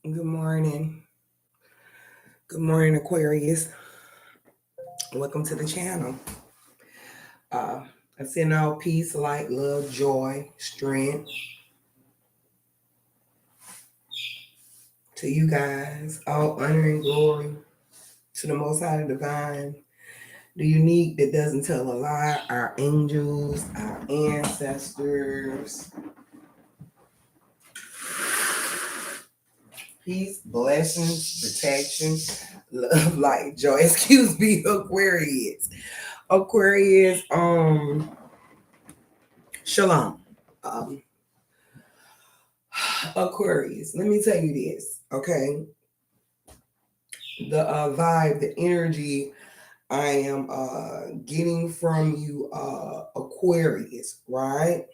Good morning. Good morning, Aquarius. Welcome to the channel. Uh, I send all peace, light, love, joy, strength to you guys. All honor and glory to the Most High, the Divine, the unique that doesn't tell a lie, our angels, our ancestors. Peace, blessings, protection, love, light, joy. Excuse me, Aquarius. Aquarius, shalom. Um, Aquarius, let me tell you this, okay? The vibe, the energy I am getting from you, Aquarius, right?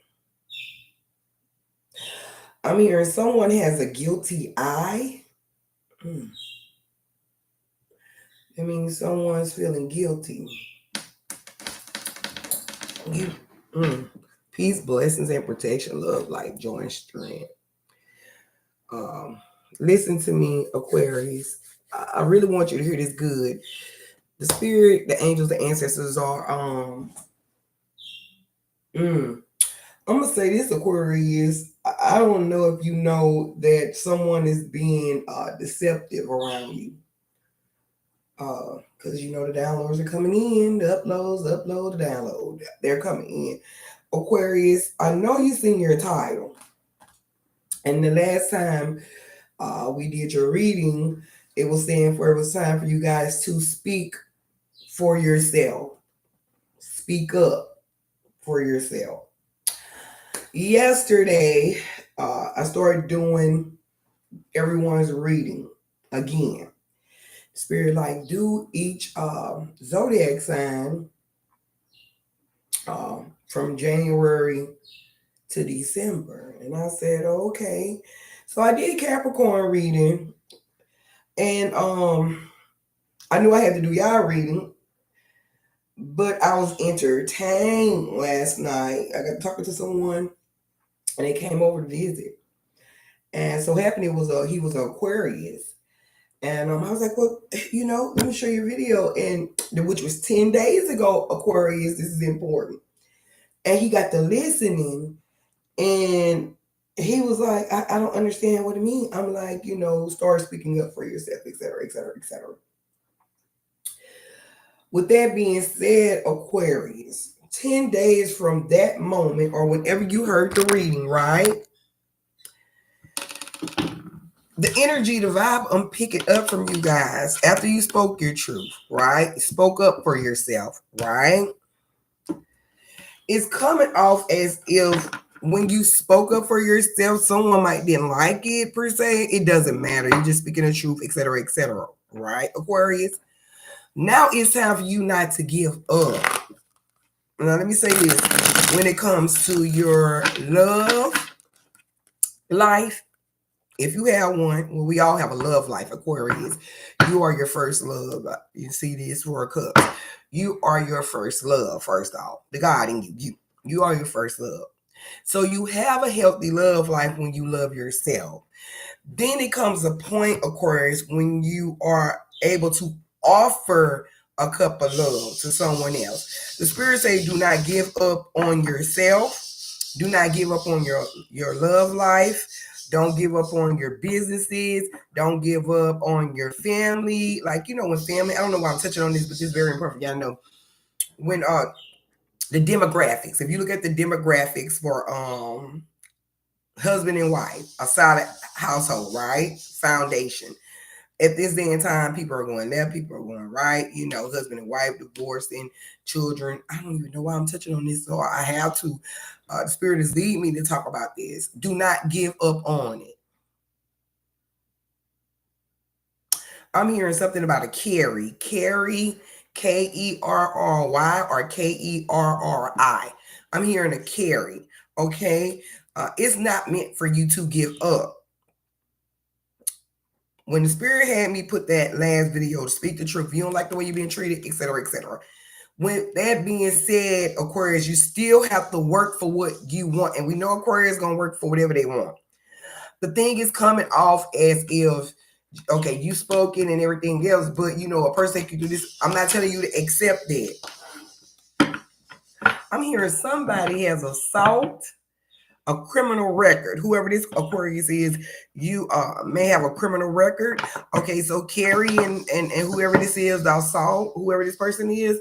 I'm hearing someone has a guilty eye. Hmm. That means someone's feeling guilty. You, mm. Peace, blessings, and protection, love, light, joy, and strength. Um, Listen to me, Aquarius. I really want you to hear this good. The spirit, the angels, the ancestors are mm, I'm gonna say this, Aquarius. I don't know if you know that someone is being deceptive around you. Because you know the downloads are coming in, the upload, the download. They're coming in. Aquarius, I know you seen your title. And the last time we did your reading, it was saying it was time for you guys to speak for yourself. Speak up for yourself. Yesterday, I started doing everyone's reading again. Spirit, like, do each zodiac sign from January to December. And I said, oh, okay. So I did Capricorn reading, and I knew I had to do y'all reading, but I was entertained last night. I got talking to someone, and they came over to visit. And so happened it was he was an Aquarius. And I was like, well, let me show you a video. And which was 10 days ago, Aquarius, this is important. And he got to listening, and he was like, I don't understand what it means. I'm like, start speaking up for yourself, et cetera, et cetera, et cetera. With that being said, Aquarius, 10 days from that moment or whenever you heard the reading, right? The energy, the vibe I'm picking up from you guys after you spoke your truth, right? Spoke up for yourself, right? It's coming off as if when you spoke up for yourself, someone might didn't like it per se. It doesn't matter. You're just speaking the truth, et cetera, right, Aquarius? Now it's time for you not to give up. Now let me say this. When it comes to your love life, if you have one, well, we all have a love life, Aquarius. You are your first love. You see this for a cup. You are your first love, first off. The God in you. You are your first love. So you have a healthy love life when you love yourself. Then it comes a point, Aquarius, when you are able to offer a cup of love to someone else. The spirit say, do not give up on yourself. Do not give up on your love life. Don't give up on your businesses. Don't give up on your family. Like, when family, I don't know why I'm touching on this, but this is very important. Y'all know when the demographics, if you look at the demographics for husband and wife, a solid household, right? Foundation. At this day and time, people are going left, people are going right, husband and wife, divorcing, children. I don't even know why I'm touching on this, so I have to. The spirit is leading me to talk about this. Do not give up on it. I'm hearing something about a carry. Carry, Kerry, or Kerri. I'm hearing a carry, okay? It's not meant for you to give up. When the spirit had me put that last video to speak the truth, you don't like the way you're being treated, et cetera, et cetera. With that being said, Aquarius, you still have to work for what you want. And we know Aquarius is going to work for whatever they want. The thing is coming off as if, okay, you spoken and everything else, but you know, a person can do this. I'm not telling you to accept that. I'm hearing somebody has assault, a criminal record. Whoever this Aquarius is, you may have a criminal record. Okay, so Carrie and whoever this is, the assault, whoever this person is,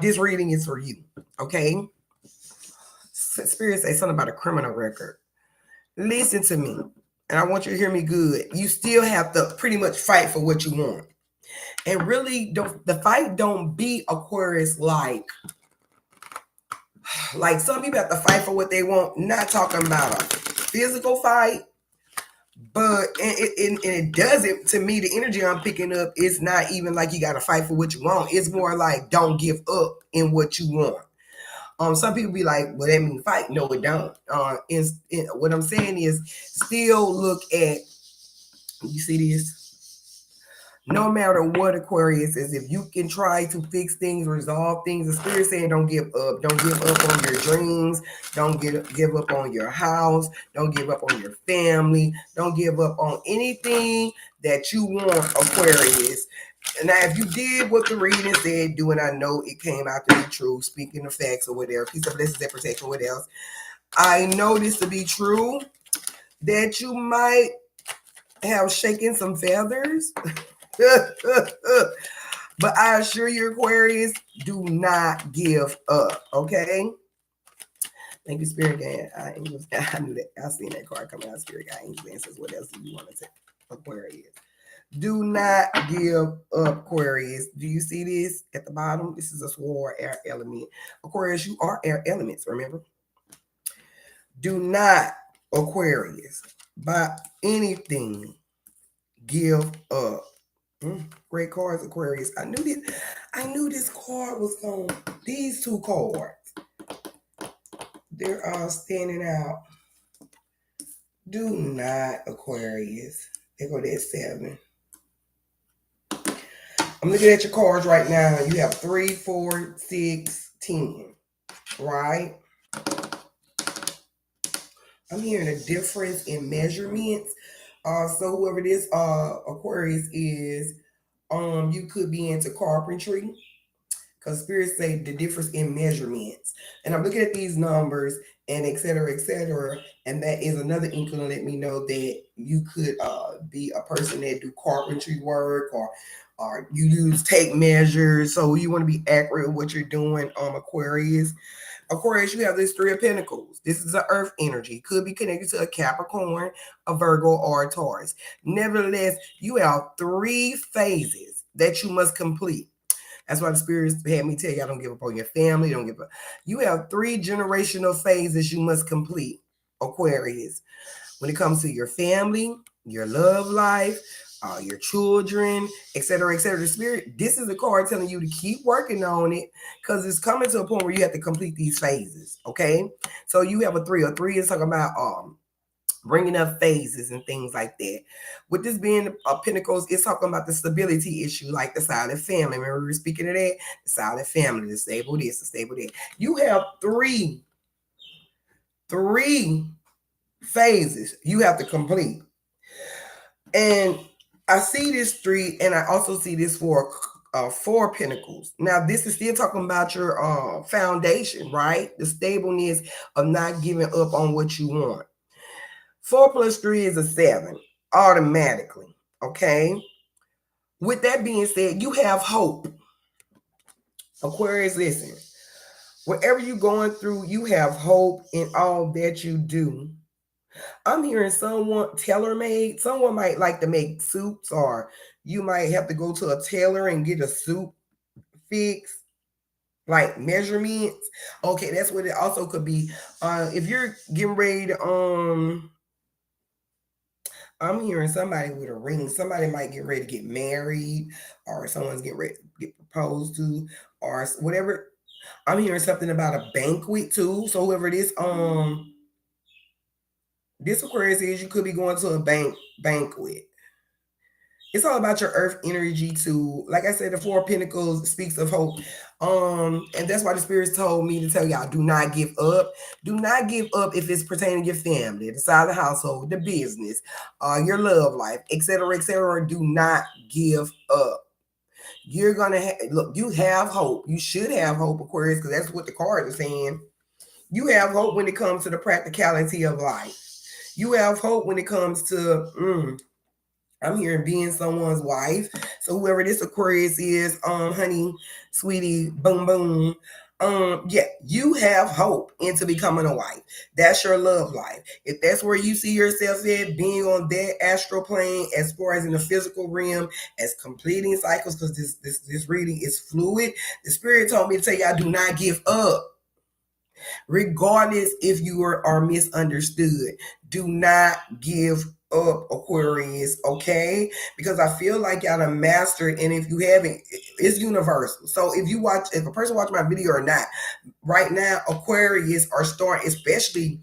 this reading is for you. Okay. Spirit say something about a criminal record. Listen to me, and I want you to hear me good. You still have to pretty much fight for what you want. And really, the fight don't be Aquarius like some people have to fight for what they want. Not talking about a physical fight, but it doesn't. To me, the energy I'm picking up is not even like you got to fight for what you want. It's more like don't give up in what you want. Some people be like, well, that means fight. No, it don't. What I'm saying is still look at, you see this? No matter what, Aquarius is, if you can try to fix things, resolve things, the Spirit saying don't give up. Don't give up on your dreams. Don't give up on your house. Don't give up on your family. Don't give up on anything that you want, Aquarius. Now, if you did what the reading said, do it. I know it came out to be true. Speaking of facts or whatever, peace of blessings and protection, what else? I know this to be true, that you might have shaken some feathers. But I assure you, Aquarius, do not give up, okay? Thank you, Spirit Guide. I knew that. I seen that card coming out, Spirit Guide. Angel says, what else do you want to say? Aquarius. Do not give up, Aquarius. Do you see this at the bottom? This is a sword, air element. Aquarius, you are air elements, remember? Do not, Aquarius, by anything, give up. Great cards, Aquarius. I knew this card was going. These two cards, they're all standing out. Do not, Aquarius. They go to 7. I'm looking at your cards right now. You have 3, 4, 6, 10. Right? I'm hearing a difference in measurements. So whoever this Aquarius is, you could be into carpentry, because spirits say the difference in measurements. And I'm looking at these numbers and et cetera, and that is another inkling to let me know that you could be a person that do carpentry work, or you use tape measures, so you want to be accurate with what you're doing. Aquarius, you have this 3 of Pentacles. This is an earth energy. Could be connected to a Capricorn, a Virgo, or a Taurus. Nevertheless, you have 3 phases that you must complete. That's why the spirits had me tell you, I don't give up on your family. Don't give up. You have 3 generational phases you must complete, Aquarius. When it comes to your family, your love life, your children, etc., etc. The spirit, this is a card telling you to keep working on it, because it's coming to a point where you have to complete these phases. Okay, so you have a 3. A 3 is talking about bringing up phases and things like that. With this being Pentacles, it's talking about the stability issue, like the silent family. Remember we were speaking of that? The silent family, the stable this, the stable that. You have 3 phases you have to complete. And I see this 3, and I also see this 4 Pentacles. Now, this is still talking about your foundation, right? The stableness of not giving up on what you want. 4 plus 3 is a 7, automatically, okay? With that being said, you have hope. Aquarius, listen. Whatever you're going through, you have hope in all that you do. I'm hearing someone tailor-made. Someone might like to make suits, or you might have to go to a tailor and get a suit fixed, like measurements. Okay, that's what it also could be. If you're getting ready to I'm hearing somebody with a ring. Somebody might get ready to get married, or someone's getting ready to get proposed to, or whatever. I'm hearing something about a banquet too. So whoever this Aquarius is, you could be going to a banquet. It's all about your earth energy too. Like I said, the Four of Pentacles speaks of hope. And that's why the spirits told me to tell y'all, do not give up. Do not give up if it's pertaining to your family, the side of the household, the business, your love life, etc., etc. Do not give up. You're gonna look, you have hope. You should have hope, Aquarius, because that's what the card is saying. You have hope when it comes to the practicality of life. You have hope when it comes to I'm hearing being someone's wife. So whoever this Aquarius is, honey, sweetie, boom, boom. Yeah, you have hope into becoming a wife. That's your love life. If that's where you see yourself at, being on that astral plane, as far as in the physical realm, as completing cycles, because this reading is fluid. The spirit told me to tell y'all, do not give up. Regardless if you are misunderstood, do not give up, Aquarius, okay? Because I feel like y'all a master, and if you haven't, it's universal. So if a person watch my video or not, right now Aquarius are starting, especially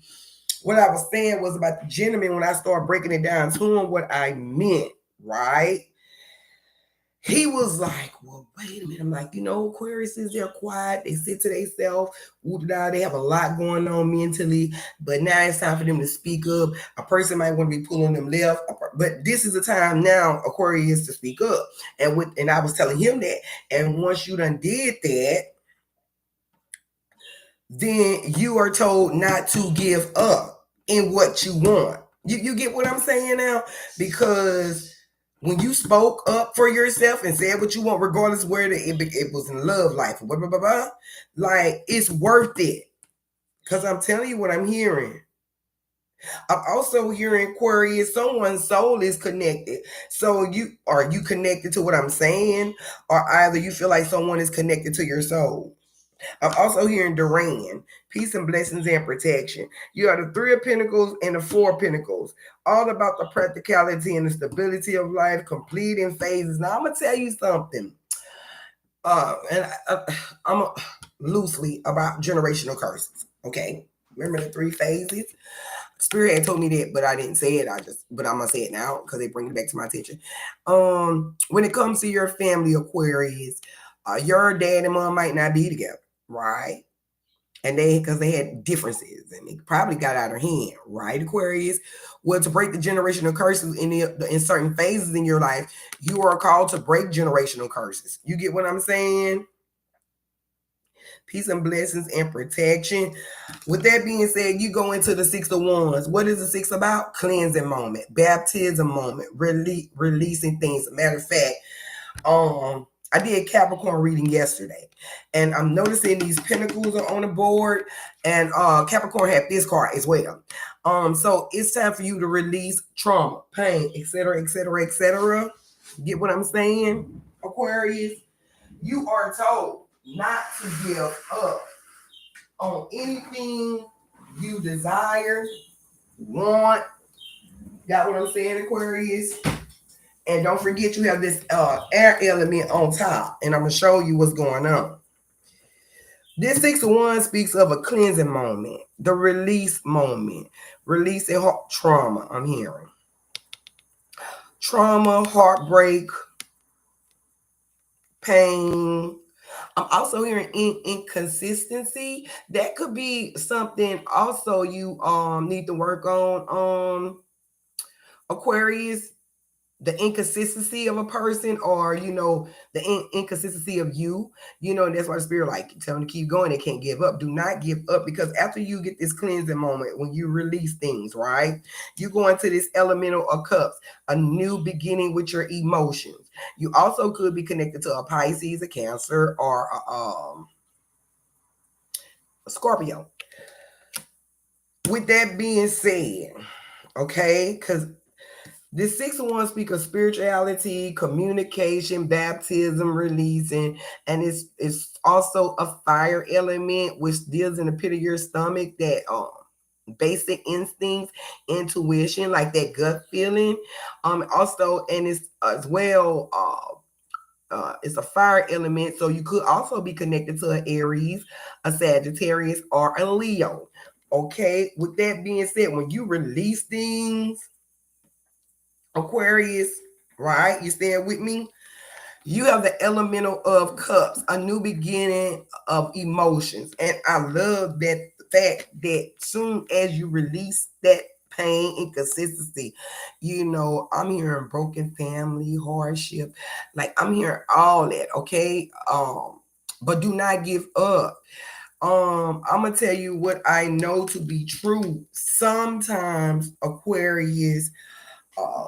what I was saying was about the gentleman. When I started breaking it down to him, what I meant, right? He was like, well, wait a minute. I'm like, Aquarius is, they're quiet. They sit to themselves. They have a lot going on mentally. But now it's time for them to speak up. A person might want to be pulling them left. But this is the time now, Aquarius, to speak up. And I was telling him that. And once you done did that, then you are told not to give up in what you want. You get what I'm saying now? Because when you spoke up for yourself and said what you want, regardless where it was in love life, blah, blah, blah, blah, like, it's worth it. Because I'm telling you what I'm hearing. I'm also hearing, Aquarius, someone's soul is connected. So are you connected to what I'm saying? Or either you feel like someone is connected to your soul. I'm also hearing Duran, peace and blessings and protection. You have the Three of Pentacles and the Four of Pentacles, all about the practicality and the stability of life, completing phases. Now, I'm going to tell you something, I'm loosely about generational curses, okay? Remember the 3 phases? Spirit had told me that, but I didn't say it. But I'm going to say it now because they bring it back to my attention. When it comes to your family, Aquarius, your dad and mom might not be together, right? And because they had differences and it probably got out of hand, right, Aquarius? Well, to break the generational curses in certain phases in your life, you are called to break generational curses. You get what I'm saying? Peace and blessings and protection. With that being said, you go into the 6 of Wands. What is the 6 about? Cleansing moment, baptism moment, releasing things. Matter of fact, I did Capricorn reading yesterday, and I'm noticing these pentacles are on the board, and Capricorn had this card as well. So it's time for you to release trauma, pain, etc., etc., etc. Get what I'm saying, Aquarius? You are told not to give up on anything you desire, want. Got what I'm saying, Aquarius? And don't forget, you have this air element on top. And I'm going to show you what's going on. This 6 of Wands speaks of a cleansing moment, the release moment, releasing trauma. I'm hearing trauma, heartbreak, pain. I'm also hearing inconsistency. That could be something also you need to work on, Aquarius. The inconsistency of a person, or the inconsistency of you, and that's why the spirit like tell them to keep going. They can't give up. Do not give up, because after you get this cleansing moment, when you release things, right, you go into this elemental of cups, a new beginning with your emotions. You also could be connected to a Pisces, a Cancer, or a Scorpio. With that being said, okay, because this 6 of Wands speaks of spirituality, communication, baptism, releasing, and it's also a fire element which deals in the pit of your stomach, that basic instincts, intuition, like that gut feeling. Also, and it's as well, it's a fire element, so you could also be connected to an Aries, a Sagittarius, or a Leo. Okay, with that being said, when you release things, Aquarius, right? You stand with me? You have the elemental of cups, a new beginning of emotions. And I love that fact that soon as you release that pain, inconsistency, I'm hearing broken family, hardship. Like I'm hearing all that, okay? But do not give up. I'm gonna tell you what I know to be true. Sometimes Aquarius, uh,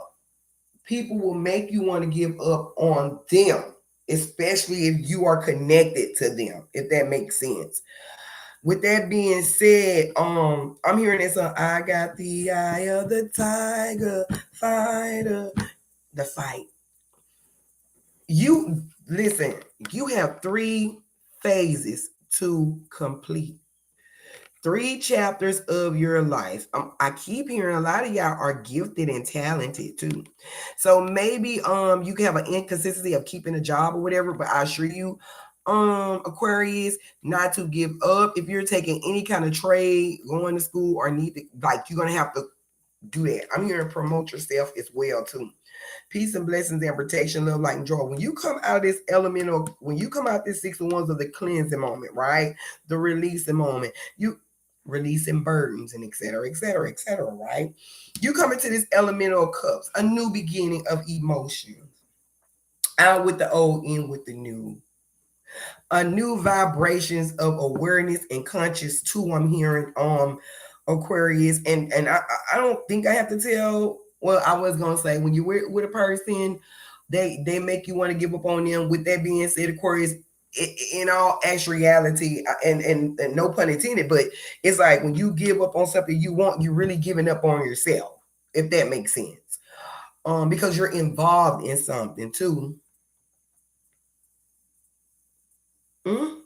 people will make you want to give up on them, especially if you are connected to them, if that makes sense. With that being said, I'm hearing this song, I got the eye of the tiger, fighter, the fight. You listen, you have 3 phases to complete. 3 chapters of your life. I keep hearing a lot of y'all are gifted and talented too. So maybe you can have an inconsistency of keeping a job or whatever, but I assure you, Aquarius, not to give up. If you're taking any kind of trade, going to school, or need to, like, you're gonna have to do that. I'm here to promote yourself as well too. Peace and blessings and protection, love, light, and joy. When you come out of this elemental, when you come out this 6 of Wands of the cleansing moment, right? The releasing moment, you releasing burdens and et cetera, right? You come into this elemental cups, a new beginning of emotions. Out with the old, in with the new. A new vibrations of awareness and conscious too. I'm hearing Aquarius, and I don't think I have to tell. Well, I was gonna say when you're with a person, they make you want to give up on them. With that being said, Aquarius, in all actuality, and no pun intended, but it's like when you give up on something you want, you're really giving up on yourself, if that makes sense. Because you're involved in something too. Mm?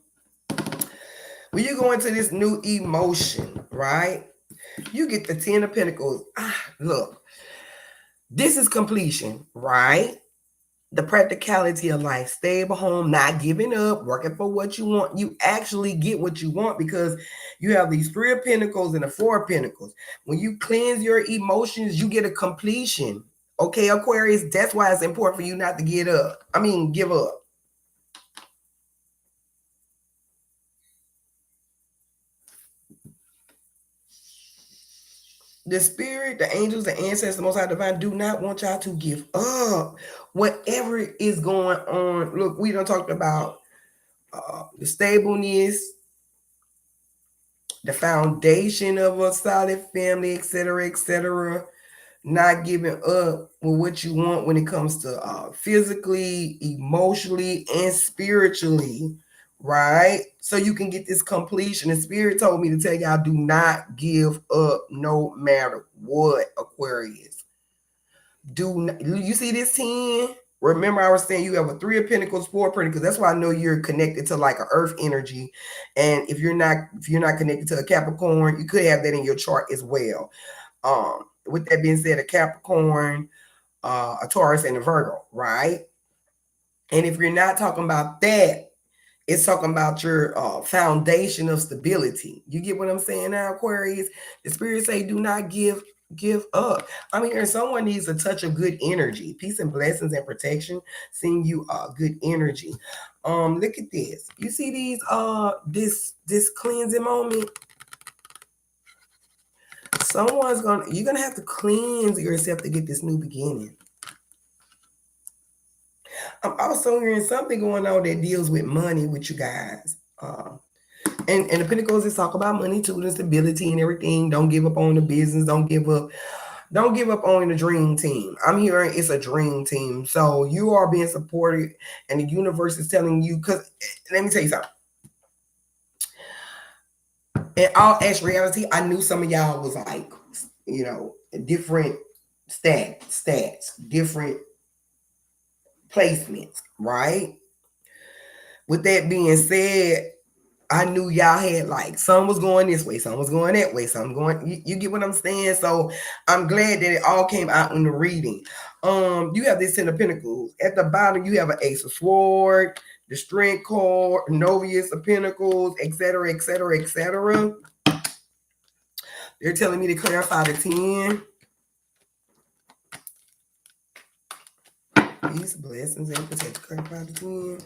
When you go into this new emotion, right? You get the 10 of Pentacles. Look, this is completion, right? The practicality of life, stable home, not giving up, working for what you want. You actually get what you want because you have these 3 of Pentacles and the 4 of Pentacles. When you cleanse your emotions, you get a completion. Okay, Aquarius, that's why it's important for you not to give up. The spirit, the angels, the ancestors, the most high divine do not want y'all to give up. Whatever is going on. Look, we don't talk about the stableness, the foundation of a solid family, etc. Not giving up with what you want when it comes to physically, emotionally, and spiritually, right? So you can get this completion. The spirit told me to tell y'all, do not give up no matter what, Aquarius. Do not, you see this 10? Remember, I was saying you have a 3 of Pentacles, 4 of Pentacles. That's why I know you're connected to like an earth energy. And if you're not connected to a Capricorn, you could have that in your chart as well. With that being said, a Capricorn, a Taurus, and a Virgo, right? And if you're not talking about that, it's talking about your foundation of stability. You get what I'm saying now, Aquarius? The spirit say, do not give up. I'm hearing someone needs a touch of good energy, peace and blessings and protection. Seeing you good energy. Look at this. You see these this cleansing moment. You're gonna have to cleanse yourself to get this new beginning. I'm also hearing something going on that deals with money with you guys. And the Pentacles is talk about money too, the stability and everything. Don't give up on the business. Don't give up on the dream team. I'm hearing it's a dream team. So you are being supported, and the universe is telling you, because let me tell you something. In all actuality, I knew some of y'all was like, different stats, different placements, right? With that being said, I knew y'all had like some was going this way, some was going that way, some going. You get what I'm saying? So I'm glad that it all came out in the reading. You have this 10 of Pentacles. At the bottom, you have an Ace of Swords, the Strength card, Novice of Pentacles, etc. They're telling me to clarify the 10. peace, blessings, and protection.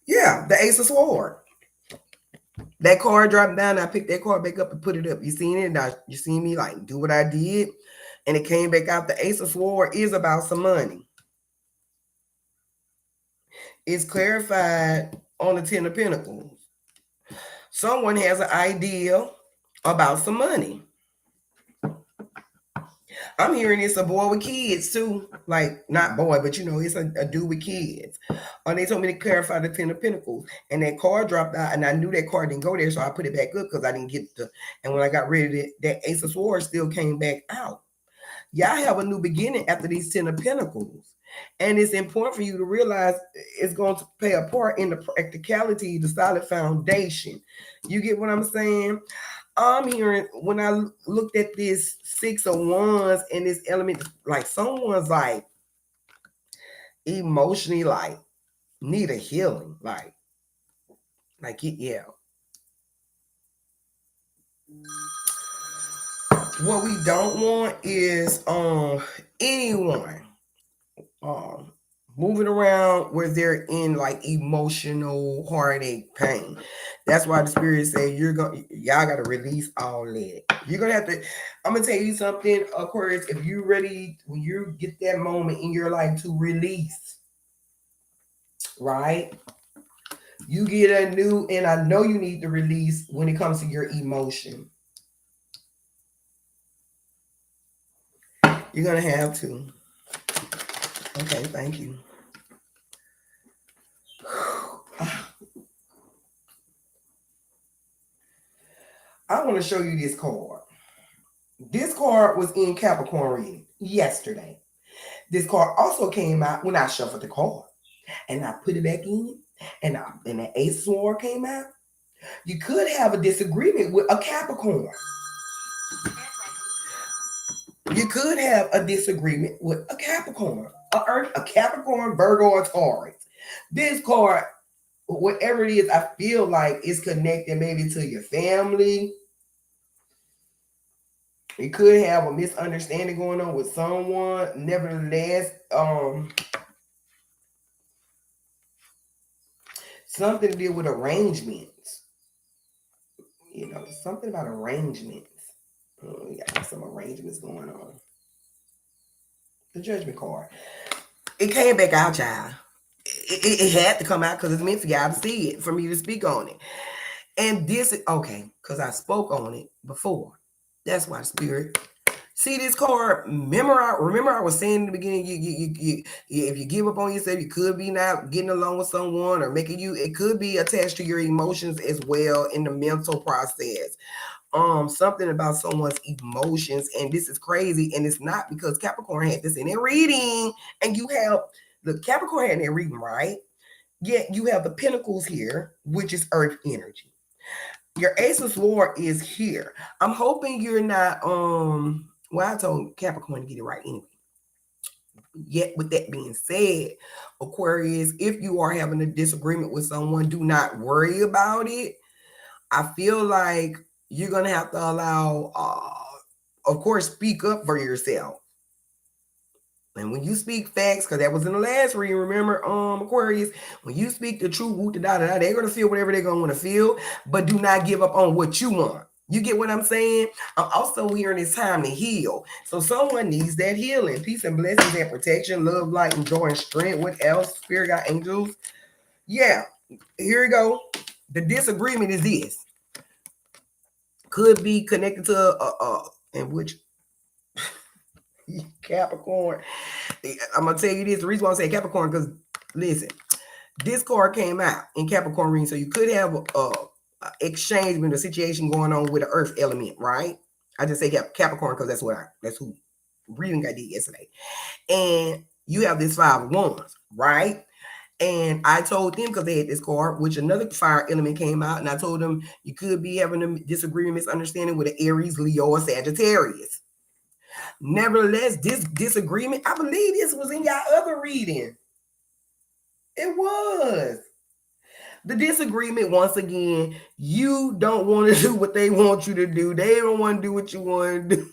Yeah, the Ace of Swords. That card dropped down. I picked that card back up and put it up. You seen it? Now you seen me like do what I did, and it came back out. The Ace of Swords is about some money. It's clarified on the Ten of Pentacles. Someone has an idea about some money. I'm hearing it's a boy with kids too. Like, not boy, but it's a dude with kids. They told me to clarify the Ten of Pentacles. And that card dropped out, and I knew that card didn't go there, so I put it back up because I didn't get the. And when I got rid of it, that Ace of Swords still came back out. Y'all have a new beginning after these Ten of Pentacles. And it's important for you to realize it's going to play a part in the practicality, the solid foundation. You get what I'm saying? I'm hearing when I looked at this Six of Wands and this element, like someone's like emotionally like need a healing, like yeah. What we don't want is anyone moving around where they're in like emotional heartache pain. That's why the spirit say y'all gotta release all that. You're gonna have to. I'm gonna tell you something, Aquarius. If you're ready, when you get that moment in your life to release, right? You get a new, and I know you need to release when it comes to your emotion. You're gonna have to. Okay, thank you. I want to show you this card. This card was in Capricorn reading yesterday. This card also came out when I shuffled the card. And I put it back in. And the Ace of Swords came out. You could have a disagreement with a Capricorn. You could have a disagreement with a Capricorn. A Capricorn, Virgo, or Taurus. This card, whatever it is, I feel like it's connected maybe to your family. It could have a misunderstanding going on with someone. Nevertheless, something to deal with arrangements. Something about arrangements. We got some arrangements going on. The Judgment card. It came back out, y'all. It had to come out because it's meant for y'all to see it, for me to speak on it. And this is okay, because I spoke on it before. That's why Spirit. See this card, remember I was saying in the beginning, you if you give up on yourself, you could be not getting along with someone or it could be attached to your emotions as well in the mental process. Something about someone's emotions, and this is crazy, and it's not because Capricorn had this in their reading, and you have the Capricorn had in their reading, right? Yet you have the Pentacles here, which is Earth energy. Your Ace of Swords is here. I'm hoping you're not I told Capricorn to get it right anyway. Yet with that being said, Aquarius, if you are having a disagreement with someone, do not worry about it. I feel like you're gonna have to allow of course, speak up for yourself. And when you speak facts, because that was in the last reading, remember, Aquarius, when you speak the truth, they're going to feel whatever they're going to want to feel, but do not give up on what you want. You get what I'm saying? I'm also hearing it's time to heal. So someone needs that healing. Peace and blessings and protection, love, light, and joy and strength. What else? Spirit got angels. Yeah, here we go. The disagreement is this. Could be connected to and which Capricorn. I'm gonna tell you this. The reason why I say Capricorn, because listen, this card came out in Capricorn reading, so you could have a exchange with a situation going on with the Earth element, right? I just say Capricorn because that's who reading I did yesterday. And you have this Five of Wands, right? And I told them, because they had this card, which another fire element came out, and I told them you could be having a disagreement, misunderstanding with an Aries, Leo, or Sagittarius. Nevertheless, this disagreement, I believe this was in your other reading. It was. The disagreement, once again, you don't want to do what they want you to do. They don't want to do what you want to do.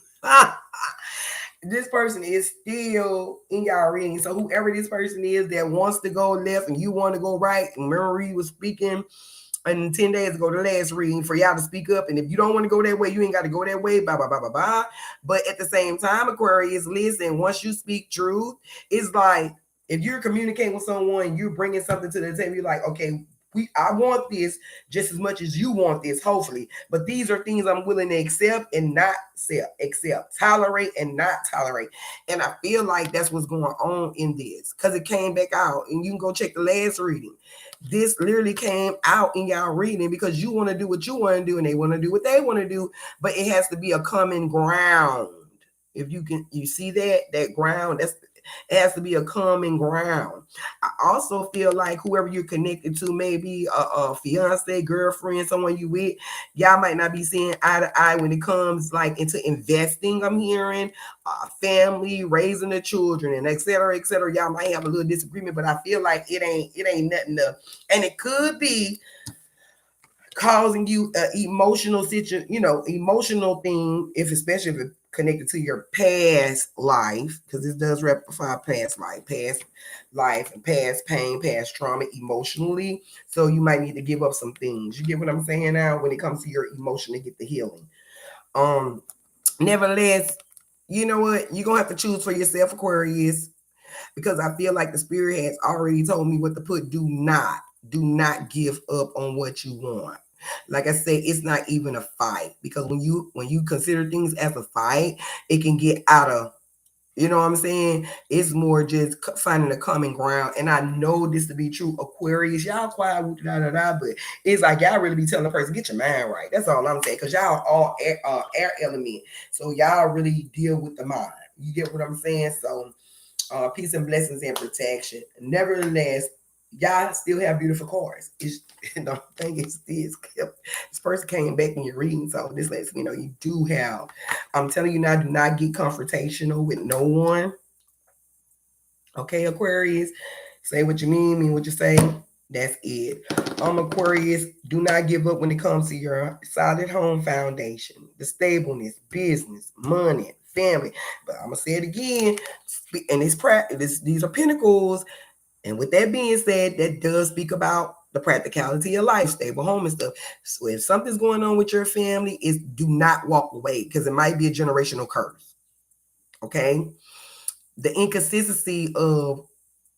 this person is still in y'all reading. So whoever this person is that wants to go left and you want to go right, and Marie was speaking and 10 days ago, the last reading, for y'all to speak up. And if you don't want to go that way, you ain't got to go that way, blah, blah, blah, blah, blah. But at the same time, Aquarius, listen, once you speak truth, it's like if you're communicating with someone, you're bringing something to the table, you're like, okay, I want this just as much as you want this, hopefully. But these are things I'm willing to accept and not accept, tolerate and not tolerate. And I feel like that's what's going on in this, because it came back out. And you can go check the last reading. This literally came out in y'all reading because you want to do what you want to do and they want to do what they want to do, but it has to be a common ground. If you see that ground, it has to be a common ground. I also feel like whoever you're connected to, maybe a fiance, girlfriend, someone you with, y'all might not be seeing eye to eye when it comes like into investing. I'm hearing family, raising the children, and et cetera, et cetera. Y'all might have a little disagreement, but I feel like it ain't nothing to, and it could be causing you an emotional situation, emotional thing, especially if it's connected to your past life, because this does refer past life and past pain, past trauma emotionally. So you might need to give up some things. You get what I'm saying now when it comes to your emotion to get the healing. Nevertheless, you know what? You're gonna have to choose for yourself, Aquarius, because I feel like the spirit has already told me what to put. Do not give up on what you want. Like I said, it's not even a fight, because when you consider things as a fight, it can get out of, you know what I'm saying? It's more just finding a common ground. And I know this to be true, Aquarius. Y'all quiet, but it's like y'all really be telling the person, get your mind right. That's all I'm saying, because y'all are all air element. So y'all really deal with the mind. You get what I'm saying? So peace and blessings and protection. Nevertheless, y'all still have beautiful cards. It's, the thing is this person came back in your reading, so this lets me know you do have. I'm telling you now, do not get confrontational with no one. Okay, Aquarius, say what you mean what you say. That's it. Aquarius, do not give up when it comes to your solid home foundation, the stableness, business, money, family. But I'm gonna say it again, and it's practice. These are pinnacles. And with that being said, that does speak about the practicality of life, stable home and stuff. So if something's going on with your family, is do not walk away, because it might be a generational curse. Okay, the inconsistency of,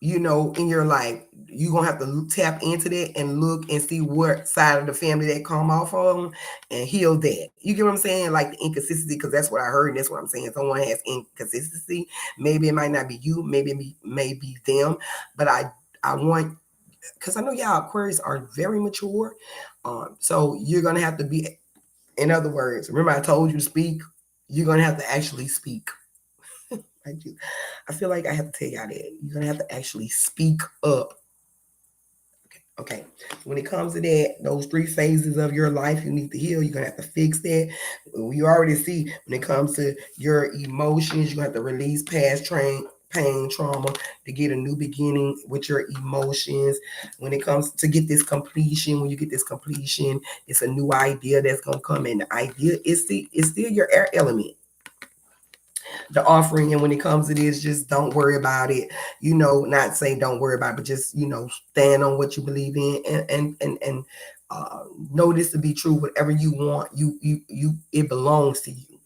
in your life, you're gonna have to tap into that and look and see what side of the family that come off on and heal that. You get what I'm saying? Like the inconsistency, because that's what I heard, and that's what I'm saying. Someone has inconsistency. Maybe it might not be you, maybe it may be them, but I want, because I know y'all Aquarius are very mature. So you're gonna have to be, in other words, remember I told you to speak, you're gonna have to actually speak. I feel like I have to tell y'all that. You're going to have to actually speak up. Okay. When it comes to that, those 3 phases of your life you need to heal, you're going to have to fix that. You already see when it comes to your emotions, you have to release past pain, trauma to get a new beginning with your emotions. When it comes to get this completion, when you get this completion, it's a new idea that's going to come in. The idea is still your air element, the offering. And when it comes to this, just don't worry about it. Not saying don't worry about it, but just, stand on what you believe in, and know this to be true. Whatever you want, it belongs to you.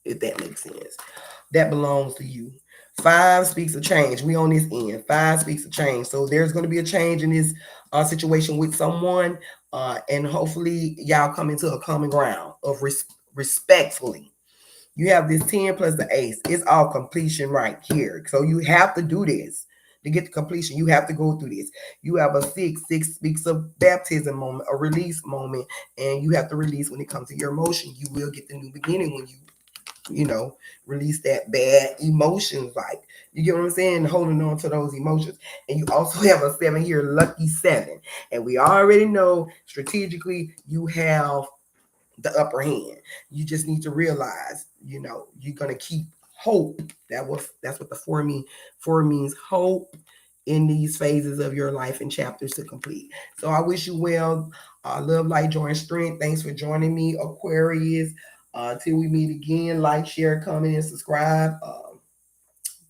If that makes sense, that belongs to you. 5 speaks of change. We on this end. 5 speaks of change. So there's going to be a change in this situation with someone, and hopefully y'all come into a common ground of respectfully. You have this 10 plus the ace. It's all completion right here. So you have to do this to get to completion. You have to go through this. You have a 6. 6 speaks of baptism moment, a release moment, and you have to release when it comes to your emotion. You will get the new beginning when you release that bad emotions. Like, you get what I'm saying? Holding on to those emotions. And you also have a 7 here, lucky 7. And we already know strategically you have the upper hand. You just need to realize, you're gonna keep hope. That's what the 4 mean. 4 means hope in these phases of your life and chapters to complete. So I wish you well. Love, light, joy, and strength. Thanks for joining me, Aquarius. Till we meet again, like, share, comment, and subscribe.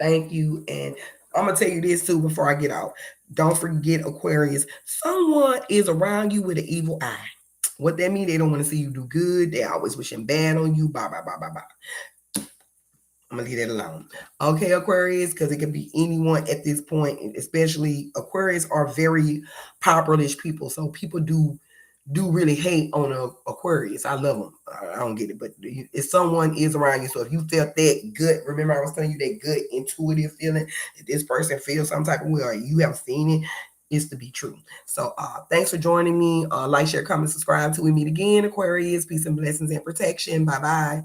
Thank you. And I'm going to tell you this too before I get off. Don't forget, Aquarius, someone is around you with an evil eye. What that means, they don't want to see you do good. They always wishing bad on you. Bye, bye, bye, bye, bye. I'm going to leave that alone. Okay, Aquarius, because it can be anyone at this point, especially Aquarius are very popular-ish people. So people do really hate on Aquarius. I love them. I don't get it, but if someone is around you, so if you felt that gut, remember I was telling you that gut intuitive feeling that this person feels some type of way, or you have seen it, is to be true. So thanks for joining me. Like, share, comment, subscribe till we meet again, Aquarius. Peace and blessings and protection. Bye bye.